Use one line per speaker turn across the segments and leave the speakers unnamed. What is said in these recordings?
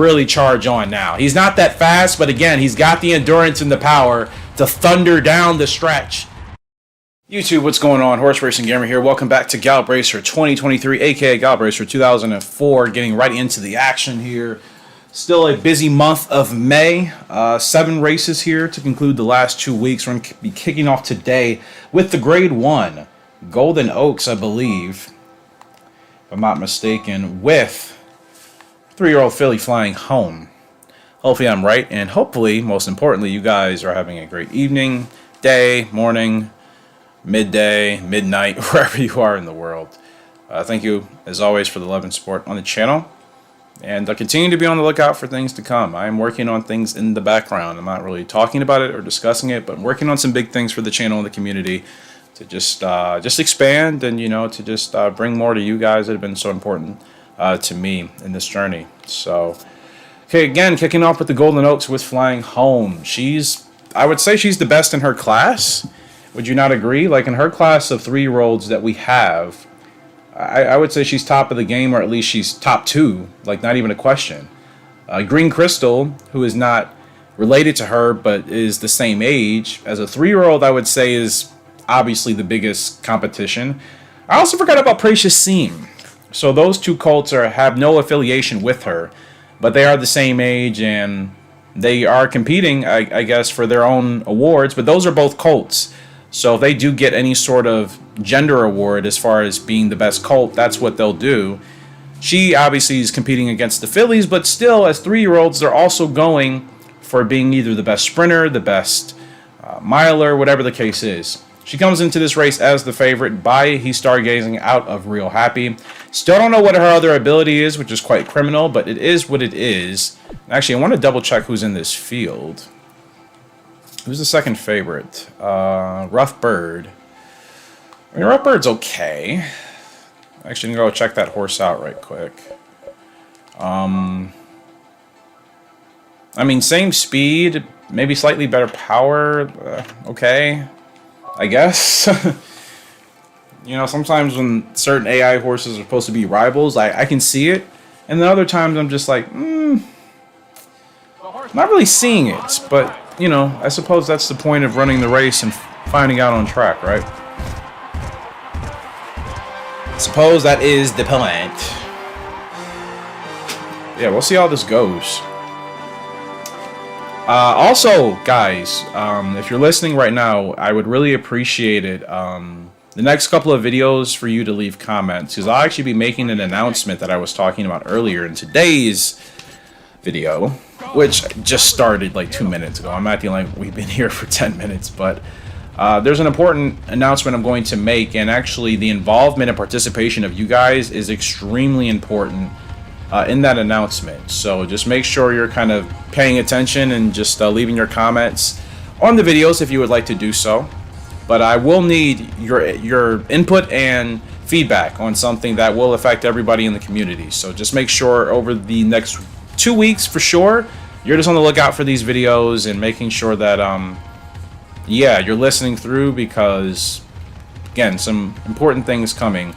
really charge on now. He's not that fast, but again, he's got the endurance and the power to thunder down the stretch. YouTube, what's going on? Horse Racing Gamer here. Welcome back to Gallop Racer 2023, aka Gallop Racer 2004. Getting right into the action here. Still a busy month of May. 7 races here to conclude the last 2 weeks. We're going to be kicking off today with the Grade 1 Golden Oaks, I believe, if I'm not mistaken, with 3-year-old filly flying home. Hopefully I'm right, and hopefully, most importantly, you guys are having a great evening, day, morning, midday, midnight, wherever you are in the world. Thank you, as always, for the love and support on the channel. And I'll continue to be on the lookout for things to come. I'm working on things in the background. I'm not really talking about it or discussing it, but I'm working on some big things for the channel and the community to just expand and, you know, to just bring more to you guys that have been so important to me in this journey. So, okay, again, kicking off with the Golden Oaks with Flying Home. I would say she's the best in her class. Would you not agree? Like, in her class of 3-year-olds that we have, I would say she's top of the game, or at least she's top 2, like not even a question. Green Crystal, who is not related to her but is the same age, as a 3-year-old, I would say is obviously the biggest competition. I also forgot about Precious Seam. So those 2 colts have no affiliation with her, but they are the same age and they are competing, I guess, for their own awards, but those are both colts. So if they do get any sort of gender award as far as being the best colt, that's what they'll do. She obviously is competing against the fillies, but still, as 3-year-olds, they're also going for being either the best sprinter, the best miler, whatever the case is. She comes into this race as the favorite by He's Stargazing out of Real Happy. Still don't know what her other ability is, which is quite criminal, but it is what it is. Actually, I want to double check who's in this field. Who's the second favorite? Rough Bird. I mean, Rough Bird's okay. Actually, I'm going to go check that horse out right quick. I mean, same speed, maybe slightly better power. Okay, I guess. You know, sometimes when certain AI horses are supposed to be rivals, I can see it. And then other times I'm just like, not really seeing it, but you know, I suppose that's the point of running the race and finding out on track, right? I suppose that is the point. Yeah, we'll see how this goes. Also, guys, if you're listening right now, I would really appreciate it. The next couple of videos for you to leave comments, because I'll actually be making an announcement that I was talking about earlier in today's video, which just started like 2 minutes ago. I'm acting like we've been here for 10 minutes, but there's an important announcement I'm going to make, and actually the involvement and participation of you guys is extremely important in that announcement. So just make sure you're kind of paying attention and just leaving your comments on the videos if you would like to do so. But I will need your input and feedback on something that will affect everybody in the community. So just make sure over the next 2 weeks for sure, you're just on the lookout for these videos and making sure that yeah, you're listening through, because again, some important things coming.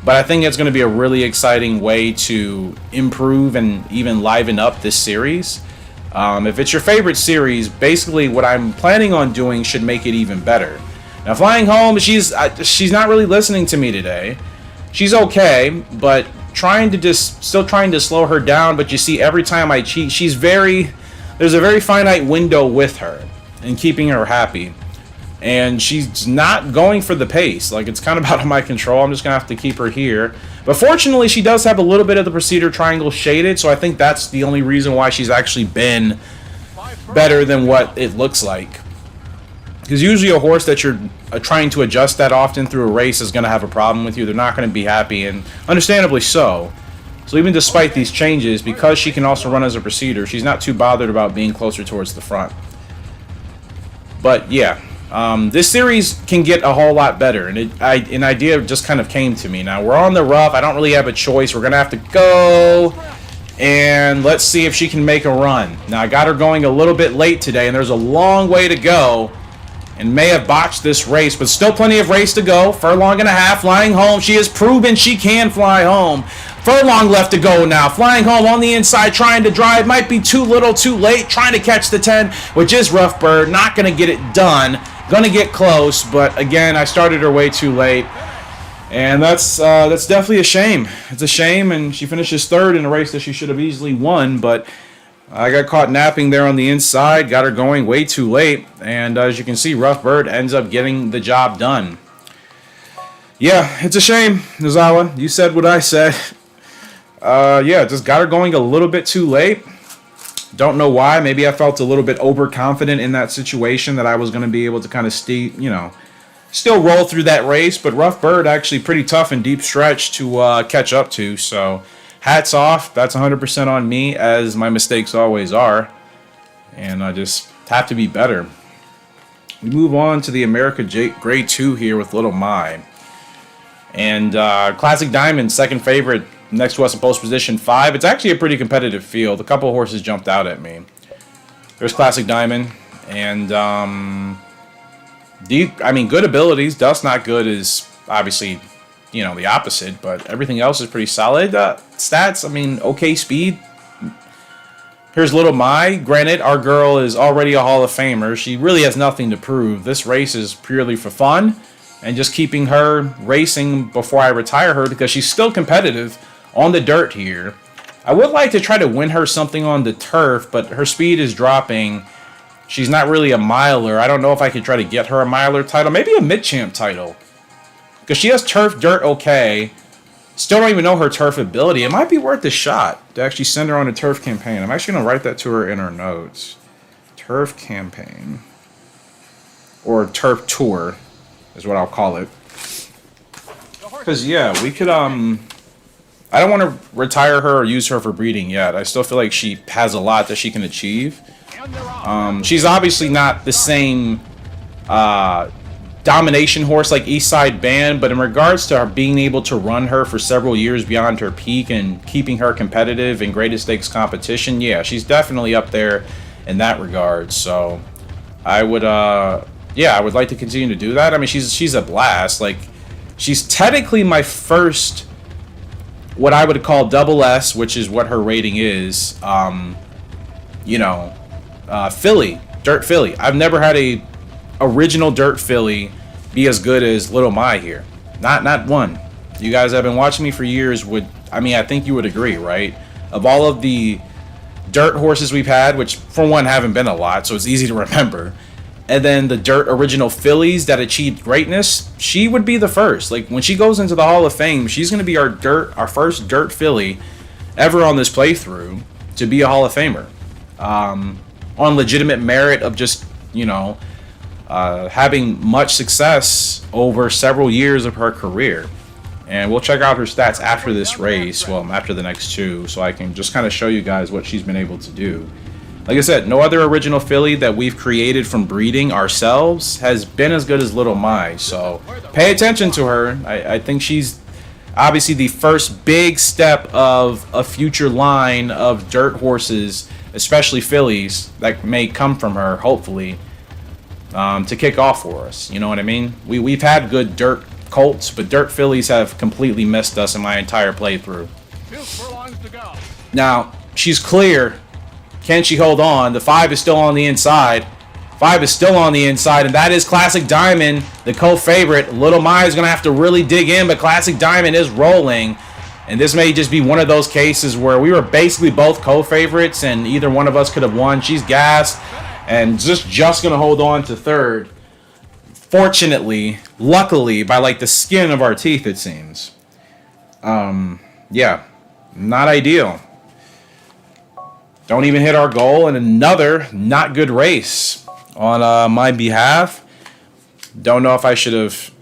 But I think it's going to be a really exciting way to improve and even liven up this series. If it's your favorite series, basically what I'm planning on doing should make it even better. Now, Flying Home, she's not really listening to me today. She's okay, but still trying to slow her down. But you see, every time I cheat, there's a very finite window with her and keeping her happy, and she's not going for the pace. Like, it's kind of out of my control. I'm just gonna have to keep her here. But fortunately, she does have a little bit of the procedure triangle shaded, so I think that's the only reason why she's actually been better than what it looks like. Because usually a horse that you're trying to adjust that often through a race is going to have a problem with you. They're not going to be happy, and understandably so. So even despite these changes, because she can also run as a procedure, she's not too bothered about being closer towards the front. But yeah, this series can get a whole lot better, and an idea just kind of came to me. Now, we're on the rough. I don't really have a choice. We're going to have to go, and let's see if she can make a run. Now, I got her going a little bit late today, and there's a long way to go, and may have botched this race, but still plenty of race to go. Furlong and a half, Flying Home. She has proven she can fly home. Furlong left to go now. Flying home on the inside, trying to drive. Might be too little, too late. Trying to catch the 10, which is Rough Bird. Not going to get it done. Going to get close, but again, I started her way too late. And that's definitely a shame. It's a shame, and she finishes third in a race that she should have easily won, but I got caught napping there on the inside, got her going way too late, and as you can see, Rough Bird ends up getting the job done. Yeah, it's a shame, Nozawa. You said what I said. Yeah, just got her going a little bit too late. Don't know why. Maybe I felt a little bit overconfident in that situation that I was going to be able to kind of still roll through that race. But Rough Bird actually pretty tough and deep stretch to catch up to. So hats off. That's 100% on me, as my mistakes always are. And I just have to be better. We move on to the America Grade 2 here with Little Mai. And Classic Diamond, second favorite, next to us in post position 5. It's actually a pretty competitive field. A couple of horses jumped out at me. There's Classic Diamond. And, good abilities. Dust Not Good is obviously, the opposite. But everything else is pretty solid. Stats, okay speed. Here's Little Mai. Granted, our girl is already a Hall of Famer. She really has nothing to prove. This race is purely for fun. And just keeping her racing before I retire her, because she's still competitive on the dirt here. I would like to try to win her something on the turf, but her speed is dropping. She's not really a miler. I don't know if I could try to get her a miler title. Maybe a mid-champ title. Because she has turf dirt okay. Still don't even know her turf ability. It might be worth a shot to actually send her on a turf campaign. I'm actually going to write that to her in her notes. Turf campaign. Or turf tour is what I'll call it. Because, yeah, we could, I don't want to retire her or use her for breeding yet. I still feel like she has a lot that she can achieve. She's obviously not the same domination horse like Eastside Band, but in regards to her being able to run her for several years beyond her peak and keeping her competitive in greatest stakes competition, yeah, she's definitely up there in that regard. So I would, I would like to continue to do that. She's a blast. Like, she's technically my first, what I would call double S, which is what her rating is. Filly, dirt filly. I've never had a original dirt filly be as good as Little Mai here. Not one. You guys have been watching me for years. I think you would agree, right? Of all of the dirt horses we've had, which for one haven't been a lot, so it's easy to remember, and then the dirt original fillies that achieved greatness, she would be the first. Like, when she goes into the Hall of Fame, she's going to be our first dirt filly ever on this playthrough to be a Hall of Famer. On legitimate merit of just, having much success over several years of her career. And we'll check out her stats after this race, after the next two, so I can just kind of show you guys what she's been able to do. Like I said, no other original filly that we've created from breeding ourselves has been as good as Little Mai, so pay attention to her. I think she's obviously the first big step of a future line of dirt horses, especially fillies, that may come from her, hopefully, to kick off for us. You know what I mean? We've had good dirt colts, but dirt fillies have completely missed us in my entire playthrough. Now, she's clear. Can she hold on? The 5 is still on the inside. 5 is still on the inside, and that is Classic Diamond, the co-favorite. Little Mai is going to have to really dig in, but Classic Diamond is rolling. And this may just be one of those cases where we were basically both co-favorites, and either one of us could have won. She's gassed, and just going to hold on to third. Fortunately, luckily, by like the skin of our teeth, it seems. Yeah, not ideal. Don't even hit our goal, and another not good race on my behalf. Don't know if I should have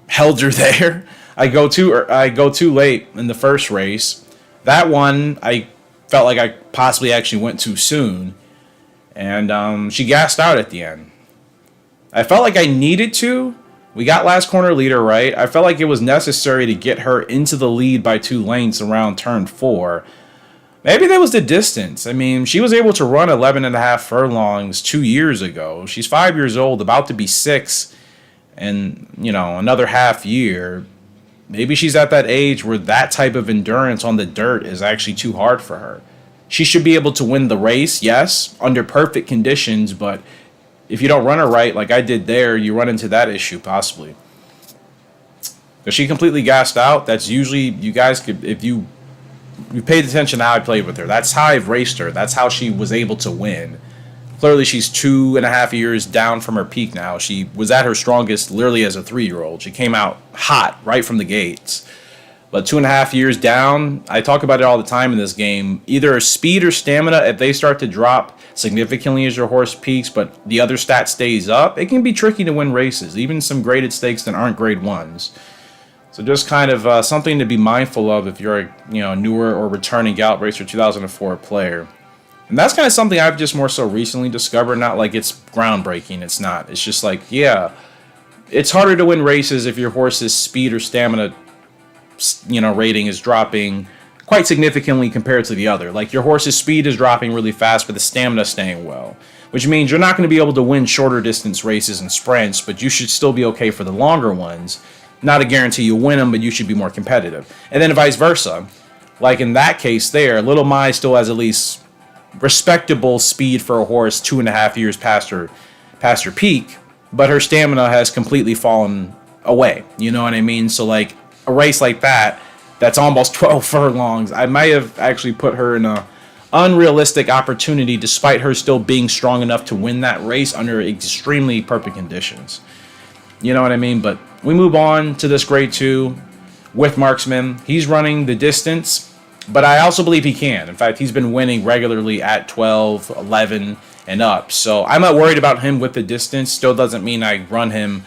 held her there. I go too late in the first race. That one, I felt like I possibly actually went too soon, and she gassed out at the end. I felt like I needed to. We got last corner leader right. I felt like it was necessary to get her into the lead by 2 lengths around turn 4. Maybe that was the distance. She was able to run 11.5 furlongs 2 years ago. She's 5 years old, about to be 6, and another half year. maybe she's at that age where that type of endurance on the dirt is actually too hard for her. She should be able to win the race, yes, under perfect conditions, but if you don't run her right, like I did there, you run into that issue possibly. Because she completely gassed out. That's usually, you guys could, if you paid attention to how I played with her, that's how I've raced her. That's how she was able to win. Clearly, she's 2.5 years down from her peak now. She was at her strongest literally as a 3-year-old. She came out hot right from the gates. But 2.5 years down, I talk about it all the time in this game. Either speed or stamina, if they start to drop significantly as your horse peaks, but the other stat stays up, it can be tricky to win races, even some graded stakes that aren't grade 1s. So just kind of something to be mindful of if you're a newer or returning Gallop Racer 2004 player. And that's kind of something I've just more so recently discovered. Not like it's groundbreaking. It's not. It's just like, yeah, it's harder to win races if your horse's speed or stamina, rating is dropping quite significantly compared to the other. Like your horse's speed is dropping really fast, but the stamina is staying well. Which means you're not going to be able to win shorter distance races and sprints, but you should still be okay for the longer ones. Not a guarantee you'll win them, but you should be more competitive. And then vice versa. Like in that case there, Little Mai still has at least respectable speed for a horse 2.5 years past her peak, but her stamina has completely fallen away. You know what I mean? So like a race like that, that's almost 12 furlongs, I might have actually put her in a unrealistic opportunity despite her still being strong enough to win that race under extremely perfect conditions. You know what I mean? But we move on to this grade 2 with Marksman. He's running the distance, but I also believe he can. In fact, he's been winning regularly at 12, 11, and up. So I'm not worried about him with the distance. Still doesn't mean I run him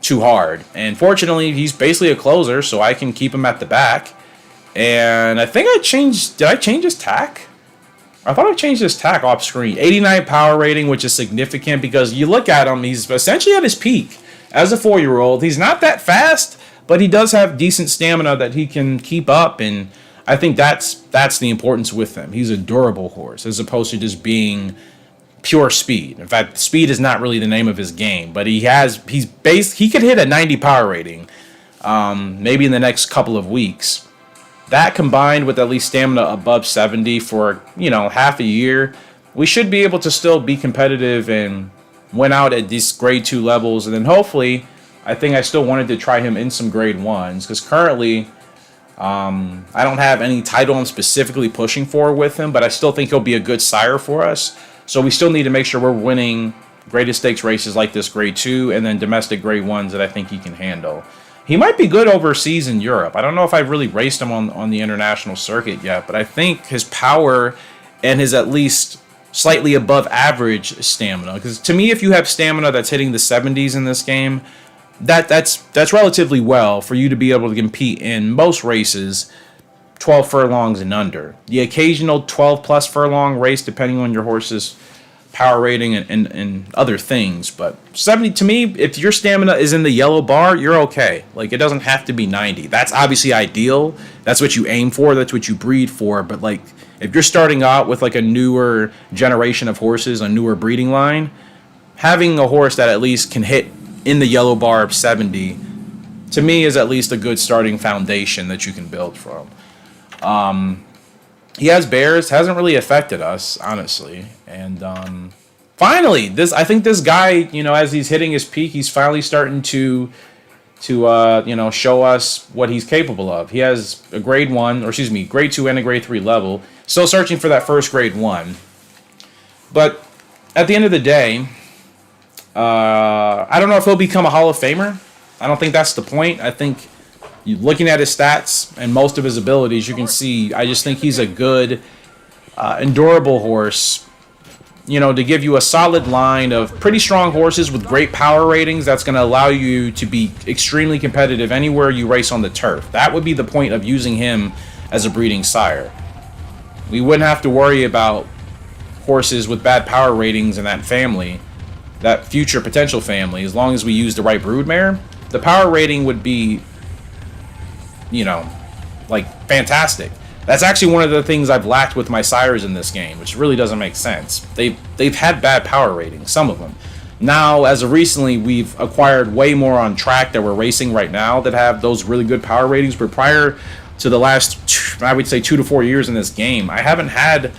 too hard. And fortunately, he's basically a closer, so I can keep him at the back. And I think did I change his tack? I thought I changed his tack off screen. 89 power rating, which is significant because you look at him, he's essentially at his peak. As a 4-year-old, he's not that fast, but he does have decent stamina that he can keep up, and I think that's the importance with him. He's a durable horse as opposed to just being pure speed. In fact, speed is not really the name of his game, but he could hit a 90 power rating, maybe in the next couple of weeks. That combined with at least stamina above 70 for half a year, we should be able to still be competitive and went out at these grade 2 levels, and then hopefully, I think I still wanted to try him in some grade 1s, because currently, I don't have any title I'm specifically pushing for with him, but I still think he'll be a good sire for us, so we still need to make sure we're winning graded stakes races like this grade 2, and then domestic grade 1s that I think he can handle. He might be good overseas in Europe. I don't know if I've really raced him on the international circuit yet, but I think his power and his at least slightly above average stamina, because to me, if you have stamina that's hitting the 70s in this game, that's relatively well for you to be able to compete in most races 12 furlongs and under. The occasional 12 plus furlong race depending on your horse's power rating and other things, but 70 to me, if your stamina is in the yellow bar, you're okay. Like it doesn't have to be 90. That's obviously ideal. That's what you aim for, that's what you breed for, but like if you're starting out with like a newer generation of horses, a newer breeding line, having a horse that at least can hit in the yellow bar of 70, to me, is at least a good starting foundation that you can build from. He has bears, hasn't really affected us, honestly. And finally, I think this guy, as he's hitting his peak, he's finally starting to show us what he's capable of. He has a grade 2 and a grade 3 level. Still searching for that first grade 1. But at the end of the day, I don't know if he'll become a Hall of Famer. I don't think that's the point. I think looking at his stats and most of his abilities, you can see, I just think he's a good, endurable horse. To give you a solid line of pretty strong horses with great power ratings, that's going to allow you to be extremely competitive anywhere you race on the turf. That would be the point of using him as a breeding sire. We wouldn't have to worry about horses with bad power ratings in that family, that future potential family, as long as we use the right broodmare. The power rating would be, fantastic. That's actually one of the things I've lacked with my sires in this game, which really doesn't make sense. They've had bad power ratings, some of them. Now, as of recently, we've acquired way more on track that we're racing right now that have those really good power ratings. But prior to the last, I would say 2 to 4 years in this game, I haven't had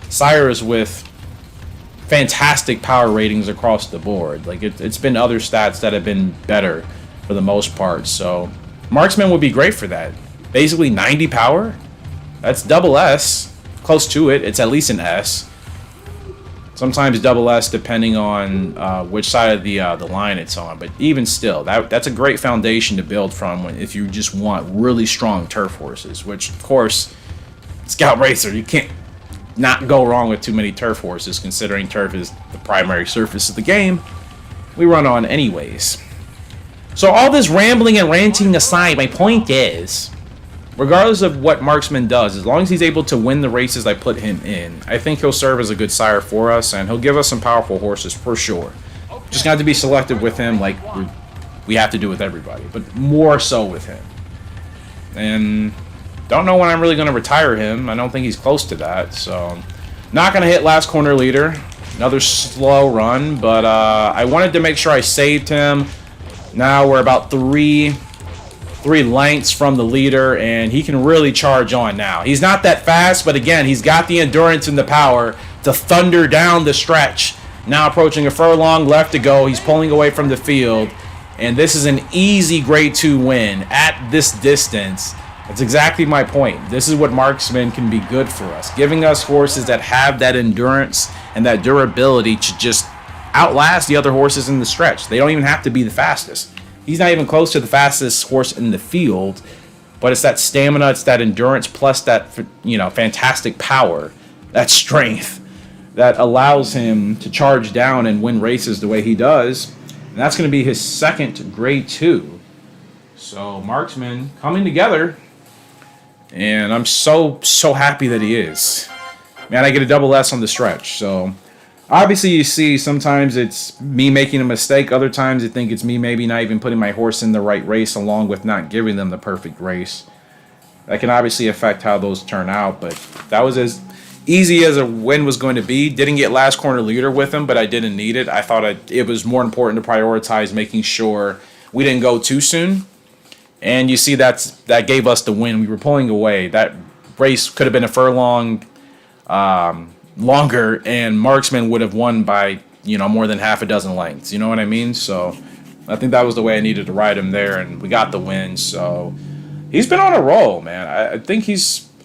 sires with fantastic power ratings across the board. Like it's been other stats that have been better for the most part. So marksman would be great for that. Basically 90 power. That's double S, close to it. It's at least an S. Sometimes double S depending on which side of the line it's on. But even still, that's a great foundation to build from if you just want really strong turf horses. Which of course, Scout Racer, you can't not go wrong with too many turf horses, considering turf is the primary surface of the game we run on anyways. So all this rambling and ranting aside, my point is, regardless of what marksman does, as long as he's able to win the races I put him in, I think he'll serve as a good sire for us, and he'll give us some powerful horses for sure. Just got to be selective with him like we have to do with everybody, but more so with him. And don't know when I'm really going to retire him. I don't think he's close to that. So, not going to hit last corner leader. Another slow run. But I wanted to make sure I saved him. Now we're about three lengths from the leader. And he can really charge on now. He's not that fast. But again, he's got the endurance and the power to thunder down the stretch. Now approaching a furlong left to go. He's pulling away from the field. And this is an easy grade 2 win at this distance. That's exactly my point. This is what marksmen can be good for us, giving us horses that have that endurance and that durability to just outlast the other horses in the stretch. They don't even have to be the fastest. He's not even close to the fastest horse in the field, but it's that stamina, it's that endurance, plus that, fantastic power, that strength that allows him to charge down and win races the way he does. And that's going to be his second grade 2. So marksmen coming together. And I'm so happy that he is. Man, I get a double S on the stretch. So, obviously you see sometimes it's me making a mistake. Other times I think it's me maybe not even putting my horse in the right race along with not giving them the perfect race. That can obviously affect how those turn out. But that was as easy as a win was going to be. Didn't get last corner leader with him, but I didn't need it. I thought it was more important to prioritize making sure we didn't go too soon. And you see that gave us the win. We were pulling away. That race could have been a furlong longer, and marksman would have won by more than half a dozen lengths. You know what I mean? So I think that was the way I needed to ride him there, and we got the win. So he's been on a roll, man. I think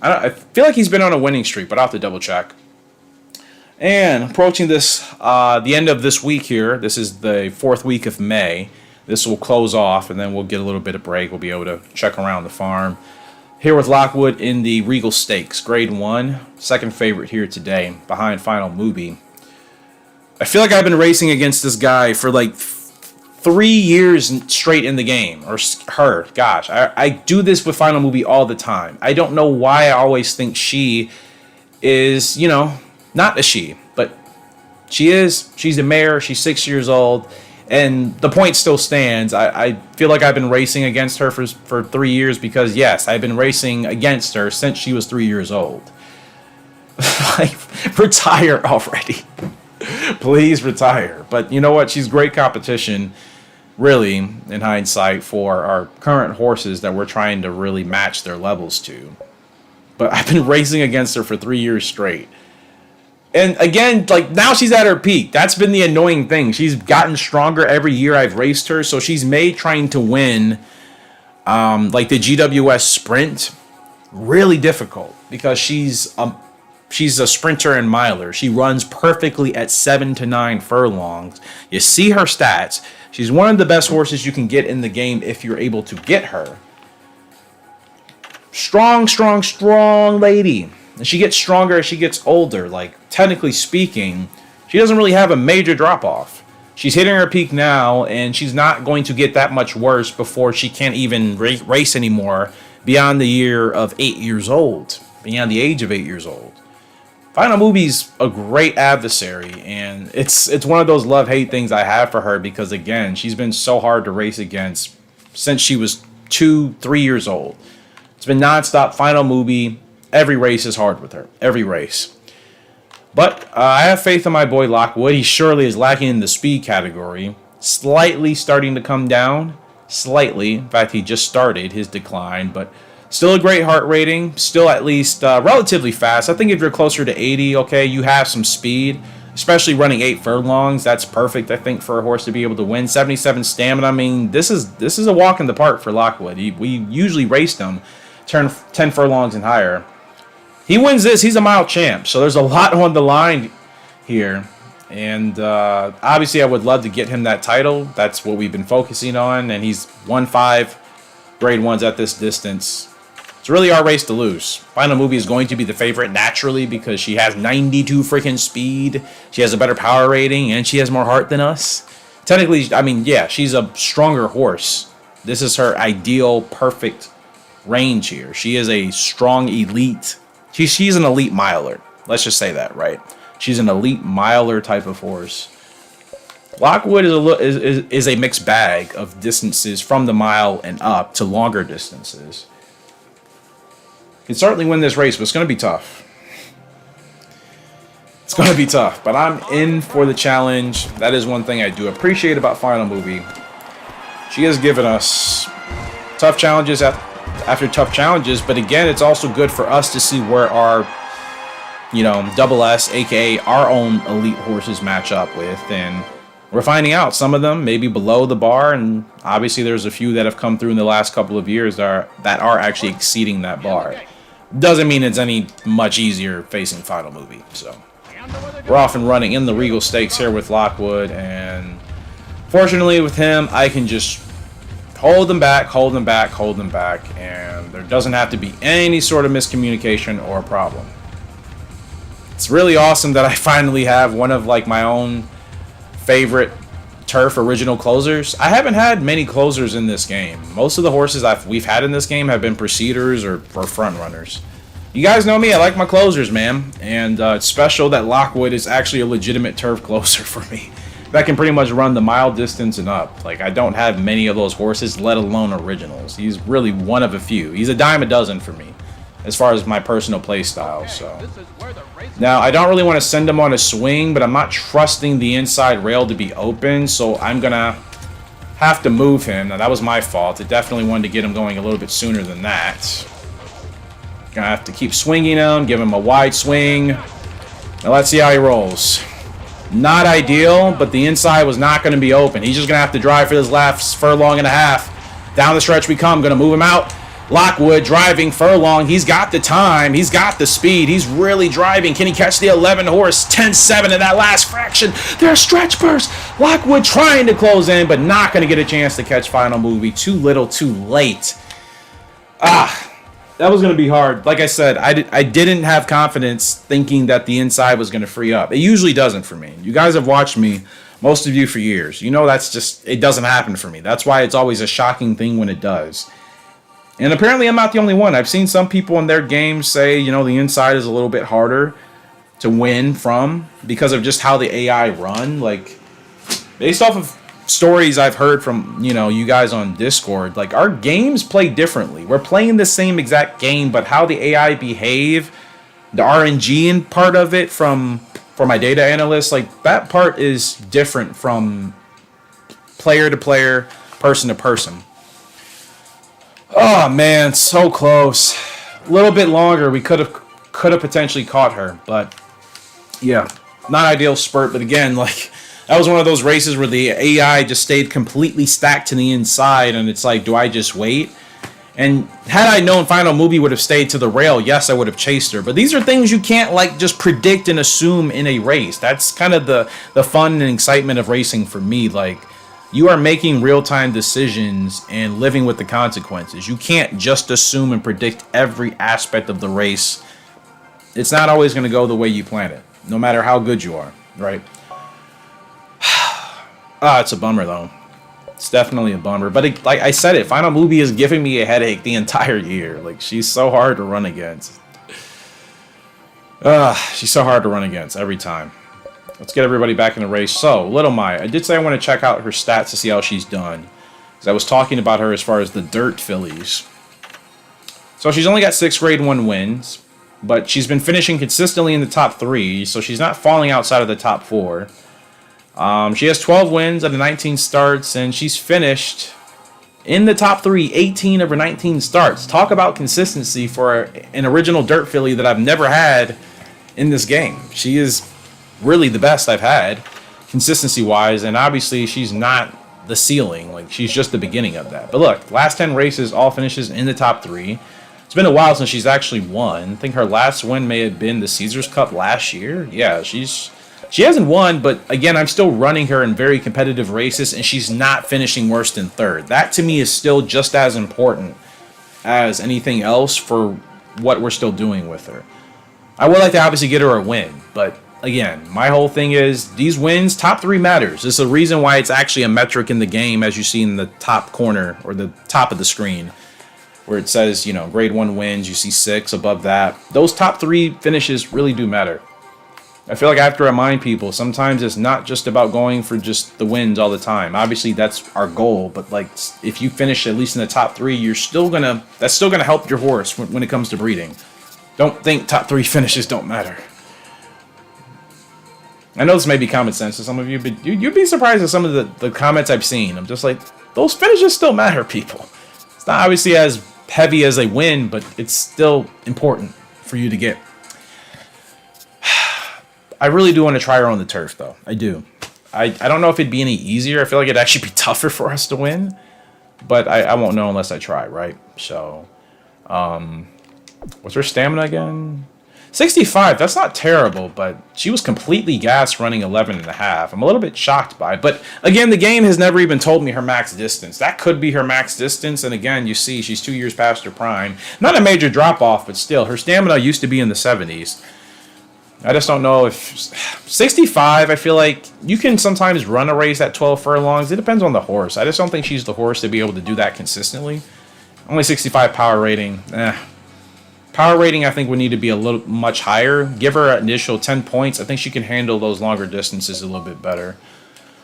I feel like he's been on a winning streak, but I'll have to double check. And approaching the end of this week here. This is the 4th week of May. This will close off, and then we'll get a little bit of break. We'll be able to check around the farm. Here with Lockwood in the Regal Stakes, Grade 1. Second favorite here today, behind Final Movie. I feel like I've been racing against this guy for like 3 years straight in the game. Or her, gosh. I do this with Final Movie all the time. I don't know why I always think she is, not a she. But she is. She's a mare. She's 6 years old. And the point still stands. I feel like I've been racing against her for 3 years because, yes, I've been racing against her since she was 3 years old. Like, retire already. Please retire. But you know what? She's great competition, really, in hindsight, for our current horses that we're trying to really match their levels to. But I've been racing against her for 3 years straight. And again, like now she's at her peak. That's been the annoying thing. She's gotten stronger every year I've raced her. So she's made trying to win like the GWS sprint really difficult because she's a sprinter and miler. She runs perfectly at 7 to 9 furlongs. You see her stats. She's one of the best horses you can get in the game if you're able to get her. Strong lady. And she gets stronger as she gets older. Like, technically speaking, she doesn't really have a major drop-off. She's hitting her peak now, and she's not going to get that much worse before she can't even race anymore beyond the year of 8 years old. Beyond the age of 8 years old. Final Movie's a great adversary, and it's one of those love-hate things I have for her because, again, she's been so hard to race against since she was 2-3 years old. It's been nonstop Final Movie. Every race is hard with her. Every race. But I have faith in my boy Lockwood. He surely is lacking in the speed category. Slightly starting to come down. Slightly. In fact, he just started his decline. But still a great heart rating. Still at least relatively fast. I think if you're closer to 80, okay, you have some speed. Especially running 8 furlongs. That's perfect, I think, for a horse to be able to win. 77 stamina. I mean, this is a walk in the park for Lockwood. We usually race him. Turn 10 furlongs and higher. He wins this, he's a mile champ. So there's a lot on the line here. And obviously I would love to get him that title. That's what we've been focusing on. And he's won 5 grade 1s at this distance. It's really our race to lose. Final Movie is going to be the favorite naturally because she has 92 freaking speed. She has a better power rating and she has more heart than us. Technically, I mean, yeah, she's a stronger horse. This is her ideal, perfect range here. She is a strong elite. She's an elite miler. Let's just say that, right? She's an elite miler type of horse. Lockwood is a mixed bag of distances from the mile and up to longer distances. Can certainly win this race, but it's going to be tough. It's going to be tough, but I'm in for the challenge. That is one thing I do appreciate about Final Movie. She has given us tough challenges after tough challenges, but again, it's also good for us to see where our, double S, aka our own elite horses match up with, and we're finding out some of them maybe below the bar, and obviously there's a few that have come through in the last couple of years that are actually exceeding that bar. Doesn't mean it's any much easier facing Final Movie. So we're off and running in the Regal Stakes here with Lockwood, and fortunately with him, I can just hold them back, and there doesn't have to be any sort of miscommunication or problem. It's really awesome that I finally have one of my own favorite turf original closers. I haven't had many closers in this game. Most of the horses we've had in this game have been preceders or front runners. You guys know me, I like my closers, man. And it's special that Lockwood is actually a legitimate turf closer for me. That can pretty much run the mile distance and up. I don't have many of those horses, let alone originals. He's really one of a few. He's a dime a dozen for me, as far as my personal play style. So now I don't really want to send him on a swing, but I'm not trusting the inside rail to be open, so I'm gonna have to move him. Now that was my fault. I definitely wanted to get him going a little bit sooner than that. Gonna have to keep swinging him, give him a wide swing. Now let's see how he rolls. Not ideal, but the inside was not going to be open. He's just going to have to drive for this last furlong and a half. Down the stretch we come. Going to move him out. Lockwood driving furlong. He's got the time. He's got the speed. He's really driving. Can he catch the 11 horse? 10-7 in that last fraction. There's stretch burst. Lockwood trying to close in, but not going to get a chance to catch Final Movie. Too little, too late. That was going to be hard. Like I said, I didn't have confidence thinking that the inside was going to free up. It usually doesn't for me. You guys have watched me, most of you, for years. You know that's just, it doesn't happen for me. That's why it's always a shocking thing when it does. And apparently I'm not the only one. I've seen some people in their games say, the inside is a little bit harder to win from because of just how the AI run. Based off of stories I've heard from, you guys on Discord, our games play differently. We're playing the same exact game, but how the AI behave, the RNG part of it for my data analyst, that part is different from player to player, person to person. Oh man, so close. A little bit longer, we could have potentially caught her, but yeah, not ideal spurt. But again, that was one of those races where the AI just stayed completely stacked to the inside, and it's do I just wait? And had I known Final Movie would have stayed to the rail, yes, I would have chased her. But these are things you can't just predict and assume in a race. That's kind of the fun and excitement of racing for me. You are making real-time decisions and living with the consequences. You can't just assume and predict every aspect of the race. It's not always going to go the way you plan it, no matter how good you are, right? It's a bummer, though. It's definitely a bummer. But like I said, Final Movie is giving me a headache the entire year. She's so hard to run against. She's so hard to run against every time. Let's get everybody back in the race. So, Little Mai. I did say I want to check out her stats to see how she's done. Because I was talking about her as far as the dirt fillies. So, she's only got 6 grade 1 wins. but she's been finishing consistently in the top 3, so she's not falling outside of the top 4. She has 12 wins out of 19 starts, and she's finished in the top 3, 18 of her 19 starts. Talk about consistency for an original Dirt Filly that I've never had in this game. She is really the best I've had, consistency-wise, and obviously she's not the ceiling. Like, she's just the beginning of that. But look, last 10 races, all finishes in the top 3. It's been a while since she's actually won. I think her last win may have been the Caesars Cup last year. Yeah, she hasn't won, but again, I'm still running her in very competitive races, and she's not finishing worse than 3rd. That, to me, is still just as important as anything else for what we're still doing with her. I would like to obviously get her a win, but again, my whole thing is these wins, top 3 matters. This is the reason why it's actually a metric in the game, as you see in the top corner or the top of the screen, where it says, you know, grade 1 wins, you see 6 above that. Those top 3 finishes really do matter. I feel like I have to remind people, sometimes it's not just about going for just the wins all the time. Obviously, that's our goal, but like, if you finish at least in the top 3, that's still gonna help your horse when it comes to breeding. Don't think top 3 finishes don't matter. I know this may be common sense to some of you, but you'd be surprised at some of the comments I've seen. I'm just like, those finishes still matter, people. It's not obviously as heavy as a win, but it's still important for you to get. I really do want to try her on the turf, though. I do. I don't know if it'd be any easier. I feel like it'd actually be tougher for us to win. But I won't know unless I try, right? So, what's her stamina again? 65, that's not terrible, but she was completely gassed running 11.5. I'm a little bit shocked by it. But, again, the game has never even told me her max distance. That could be her max distance, and again, you see, she's 2 years past her prime. Not a major drop-off, but still, her stamina used to be in the 70s. I just don't know if 65, I feel like you can sometimes run a race at 12 furlongs. It depends on the horse. I just don't think she's the horse to be able to do that consistently. Only 65 power rating. Power rating, I think, would need to be a little much higher. Give her an initial 10 points. I think she can handle those longer distances a little bit better.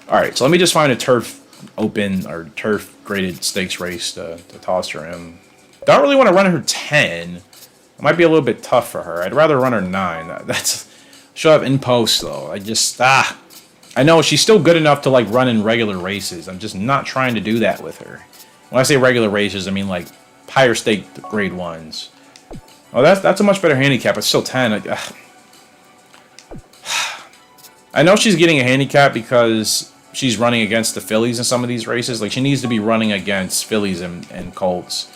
All right, so let me just find a turf open or turf graded stakes race to toss her in. Don't really want to run her 10. It might be a little bit tough for her. I'd rather run her 9. She'll have in post, though. I know she's still good enough to like run in regular races. I'm just not trying to do that with her. When I say regular races, I mean like higher stake grade 1s. Oh, that's a much better handicap. It's still 10. I know she's getting a handicap because she's running against the fillies in some of these races. Like, she needs to be running against fillies and colts,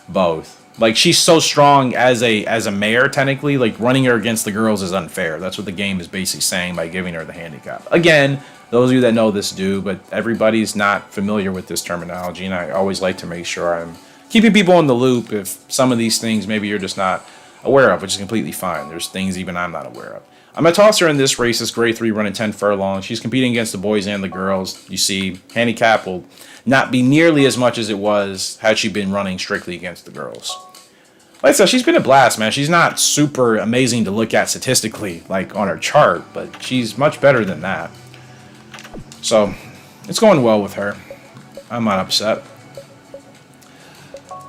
both. Like, she's so strong as a mare, technically. Like, running her against the girls is unfair. That's what the game is basically saying by giving her the handicap. Again, those of you that know this do, but everybody's not familiar with this terminology, and I always like to make sure I'm keeping people in the loop if some of these things maybe you're just not aware of, which is completely fine. There's things even I'm not aware of. I'm going to toss her in this race. It's grade 3 running 10 furlongs. She's competing against the boys and the girls. You see, handicap will not be nearly as much as it was had she been running strictly against the girls. Like I said, she's been a blast, man. She's not super amazing to look at statistically, like on her chart, but she's much better than that. So, it's going well with her. I'm not upset.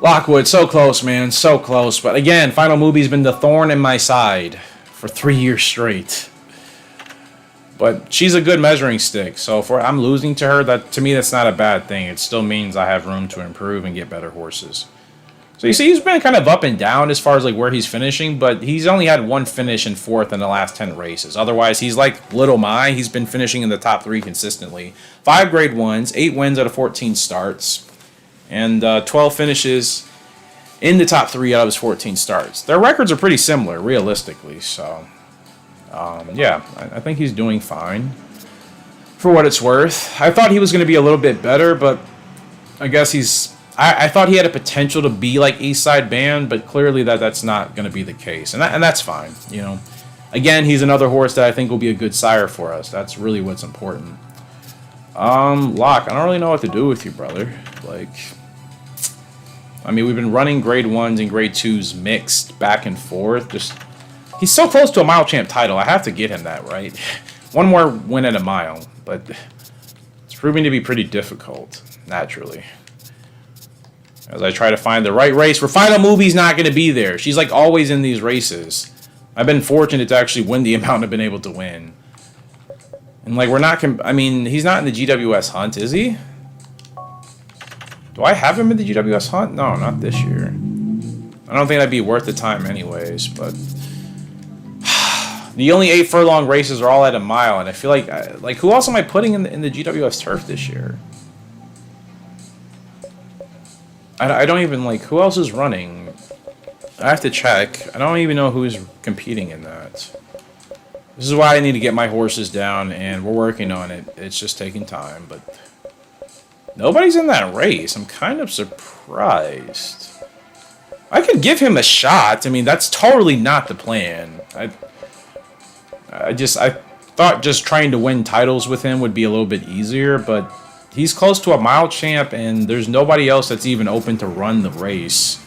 Lockwood, so close, man. So close. But again, Final Movie's been the thorn in my side for 3 years straight. But she's a good measuring stick. So if I'm losing to her, that to me, that's not a bad thing. It still means I have room to improve and get better horses. So you see, he's been kind of up and down as far as like where he's finishing, but he's only had one finish in 4th in the last 10 races. Otherwise, he's like Little My. He's been finishing in the top 3 consistently. 5 grade 1s, 8 wins out of 14 starts, and 12 finishes in the top 3 out of his 14 starts. Their records are pretty similar, realistically. So, yeah, I think he's doing fine for what it's worth. I thought he was going to be a little bit better, but I guess I thought he had a potential to be like East Side Band, but clearly that's not going to be the case, and that's fine. You know, again, he's another horse that I think will be a good sire for us. That's really what's important. Locke, I don't really know what to do with you, brother. Like, I mean, we've been running grade 1s and grade 2s mixed back and forth. He's so close to a mile champ title. I have to get him that, right? One more win at a mile, but it's proving to be pretty difficult, naturally. As I try to find the right race. For Final Movie's not going to be there. She's like always in these races. I've been fortunate to actually win the amount I've been able to win. And, like, we're not... I mean, he's not in the GWS hunt, is he? Do I have him in the GWS hunt? No, not this year. I don't think that'd be worth the time anyways, but... The only 8 furlong races are all at a mile, and I feel like who else am I putting in the GWS turf this year? I don't even, like, who else is running? I have to check. I don't even know who's competing in that. This is why I need to get my horses down, and we're working on it. It's just taking time, but nobody's in that race. I'm kind of surprised. I could give him a shot. I mean, that's totally not the plan. I thought just trying to win titles with him would be a little bit easier, but he's close to a mile champ, and there's nobody else that's even open to run the race.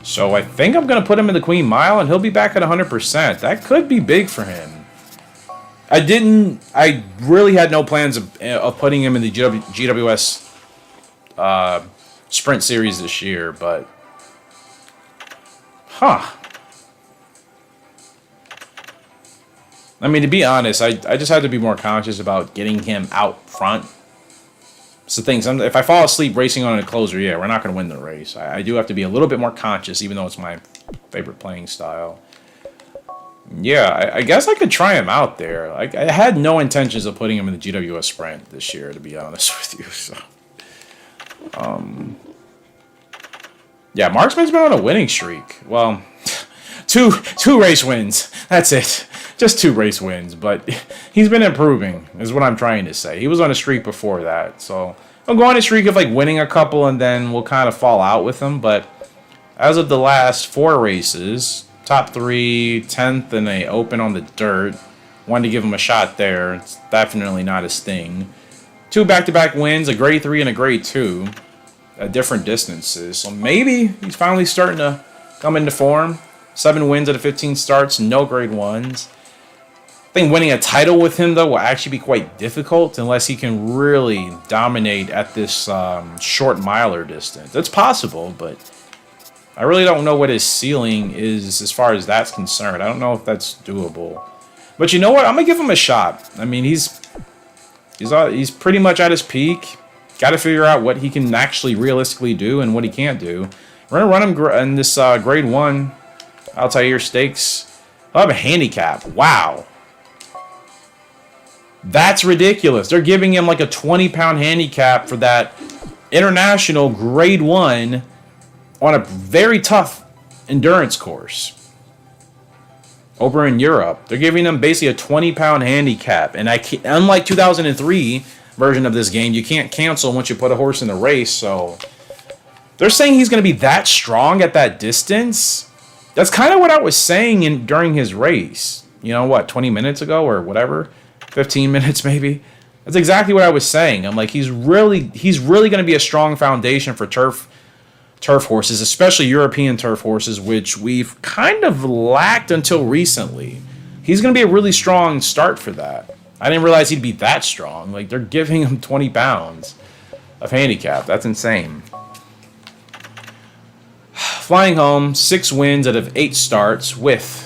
So I think I'm going to put him in the Queen Mile, and he'll be back at 100%. That could be big for him. I really had no plans of putting him in the GWS Sprint Series this year, but... Huh. I mean, to be honest, I just had to be more conscious about getting him out front. So things, if I fall asleep racing on a closer, yeah, we're not going to win the race. I do have to be a little bit more conscious, even though it's my favorite playing style. Yeah, I guess I could try him out there. I had no intentions of putting him in the GWS Sprint this year, to be honest with you. So, yeah, Marksman's been on a winning streak. Well, two race wins. That's it. Just 2 race wins, but he's been improving, is what I'm trying to say. He was on a streak before that, so I'll go on a streak of, like, winning a couple, and then we'll kind of fall out with him. But as of the last 4 races, top 3, 10th, and a open on the dirt. Wanted to give him a shot there. It's definitely not his thing. 2 back-to-back wins, a grade 3 and a grade 2 at different distances. So maybe he's finally starting to come into form. 7 wins out of 15 starts, no grade 1s. I think winning a title with him, though, will actually be quite difficult unless he can really dominate at this short miler distance. It's possible, but I really don't know what his ceiling is as far as that's concerned. I don't know if that's doable. But you know what? I'm going to give him a shot. I mean, he's pretty much at his peak. Got to figure out what he can actually realistically do and what he can't do. We're going to run him in this grade 1 Altair Stakes. I'll have a handicap. Wow. That's ridiculous. They're giving him like a 20-pound handicap for that international grade 1 on a very tough endurance course over in Europe. They're giving him basically a 20-pound handicap. And unlike 2003 version of this game, you can't cancel once you put a horse in the race. So they're saying he's going to be that strong at that distance. That's kind of what I was saying during his race. You know what, 20 minutes ago or whatever? 15 minutes maybe. That's exactly what I was saying. I'm like, he's really going to be a strong foundation for turf horses, especially European turf horses, which we've kind of lacked until recently. He's going to be a really strong start for that. I didn't realize he'd be that strong. Like, they're giving him 20 pounds of handicap. That's insane. Flying home, 6 wins out of 8 starts with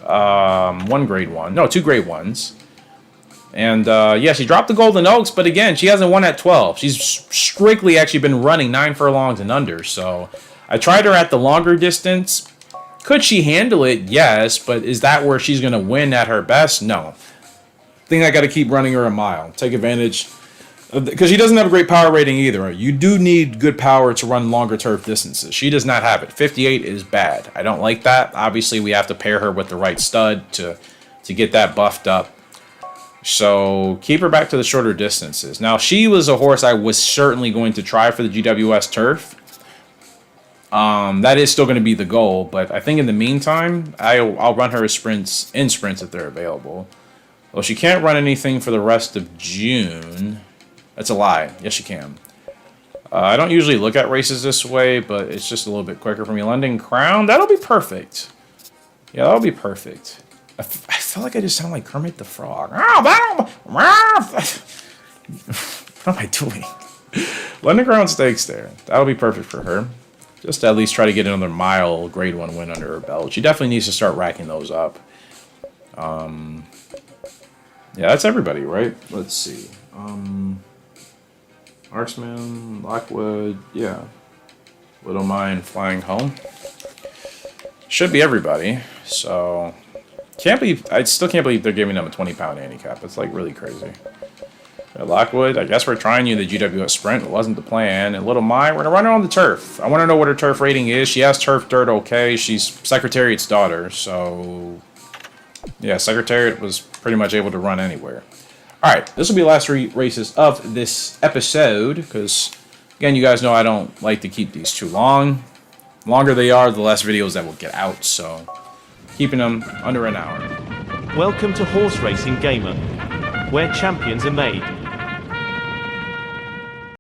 1 grade 1. No, 2 grade 1s. And, yeah, she dropped the Golden Oaks, but again, she hasn't won at 12. She's strictly actually been running 9 furlongs and under, so I tried her at the longer distance. Could she handle it? Yes, but is that where she's going to win at her best? No. I think I got to keep running her a mile. Take advantage, because she doesn't have a great power rating either. You do need good power to run longer turf distances. She does not have it. 58 is bad. I don't like that. Obviously, we have to pair her with the right stud to get that buffed up. So keep her back to the shorter distances. Now, she was a horse I was certainly going to try for the GWS turf. That is still going to be the goal, but I think in the meantime, I'll run her sprints if they're available. Well, she can't run anything for the rest of June. That's a lie. Yes, she can. I don't usually look at races this way, but it's just a little bit quicker for me. London Crown, that'll be perfect. Yeah, that'll be perfect. I feel like I just sound like Kermit the Frog. What am I doing? London Crown Stakes there. That'll be perfect for her. Just to at least try to get another mile grade 1 win under her belt. She definitely needs to start racking those up. Yeah, that's everybody, right? Let's see. Marksman, Lockwood, yeah. Little Mine flying home. Should be everybody. So, I still can't believe they're giving them a 20-pound handicap. It's like really crazy. Lockwood, I guess we're trying you the GWS Sprint. It wasn't the plan. And Little Mai, we're going to run her on the turf. I want to know what her turf rating is. She has turf dirt okay. She's Secretariat's daughter. So, yeah, Secretariat was pretty much able to run anywhere. All right, this will be the last 3 races of this episode. Because, again, you guys know I don't like to keep these too long. The longer they are, the less videos that will get out. So, keeping them under an hour.
Welcome to Horse Racing Gamer, where champions are made.